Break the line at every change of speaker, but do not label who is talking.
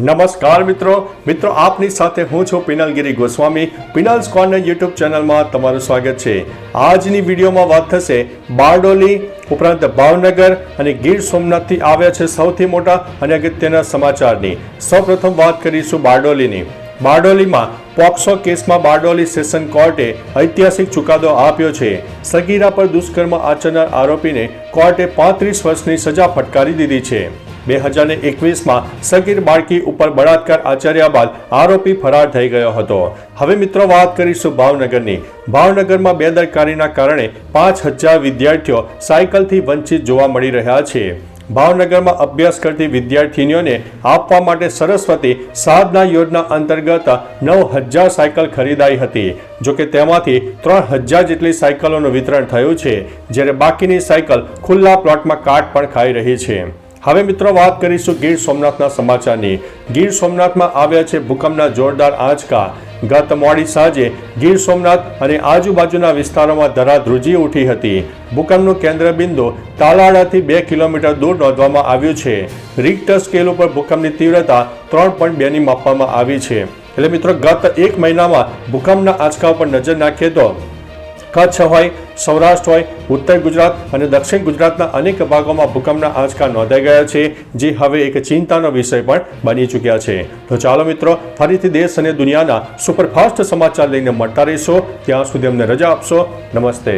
નમસ્કાર મિત્રો આપની સાથે હું છું પિનલગીરી ગોસ્વામી। પિનલ્સ કોર્નર યુટ્યુબ ચેનલમાં તમારું સ્વાગત છે। આજની વિડીયોમાં વાત થશે બારડોલી ઉપરાંત ભાવનગર અને ગીર સોમનાથથી આવ્યા છે સૌથી મોટા અને અગત્યના સમાચારની। સૌપ્રથમ વાત કરીશું બારડોલીની। બારડોલીમાં પોક્સો કેસમાં બારડોલી સેશન કોર્ટે ઐતિહાસિક ચુકાદો આપ્યો છે। સગીરા પર દુષ્કર્મ આચરનાર આરોપીને કોર્ટે 35 વર્ષની સજા ફટકારી દીધી છે। 2021માં સગીર બાળકી ઉપર બળાત્કાર આચર્યા બાદ આરોપી ફરાર થઈ ગયો હતો। હવે મિત્રો વાત કરીશું ભાવનગરની। ભાવનગરમાં બેદરકારીના કારણે 5000 વિદ્યાર્થીઓ સાયકલથી વંચિત જોવા મળી રહ્યા છે। ભાવનગરમાં અભ્યાસ કરતી વિદ્યાર્થીનીઓને આપવા માટે સરસ્વતી સાધના યોજના અંતર્ગત 9000 સાયકલ ખરીદાઈ હતી। જોકે તેમાંથી 3000 જેટલી સાયકલોનું વિતરણ થયું છે, જ્યારે બાકીની સાયકલ ખુલ્લા પ્લોટમાં કાટ પણ ખાઈ રહી છે। હવે મિત્રો વાત કરીશું ગીર સોમનાથના સમાચારની। ગીર સોમનાથમાં આવ્યા છે ભૂકંપના જોરદાર આંચકા। ગત મોડી સાંજે ગીર સોમનાથ અને આજુબાજુના વિસ્તારોમાં ધરાધ્રુજી ઉઠી હતી। ભૂકંપનું કેન્દ્રબિંદુ તાલાળાથી 2 કિલોમીટર દૂર નોંધવામાં આવ્યું છે। રિક્ટર સ્કેલ ઉપર ભૂકંપની તીવ્રતા 3.2 ની માપવામાં આવી છે। એટલે મિત્રો ગત એક મહિનામાં ભૂકંપના આંચકા પર નજર નાખીએ તો કચ્છ હોય, સૌરાષ્ટ્ર હોય, ઉત્તર ગુજરાત અને દક્ષિણ ગુજરાતના અનેક ભાગોમાં ભૂકંપના આંચકા નોંધાઈ ગયા છે, જે હવે એક ચિંતાનો વિષય પણ બની ચૂક્યા છે। તો ચાલો મિત્રો, ફરીથી દેશ અને દુનિયાના સુપરફાસ્ટ સમાચાર લઈને મળતા રહીશો। ત્યાં સુધી અમને રજા આપશો। નમસ્તે।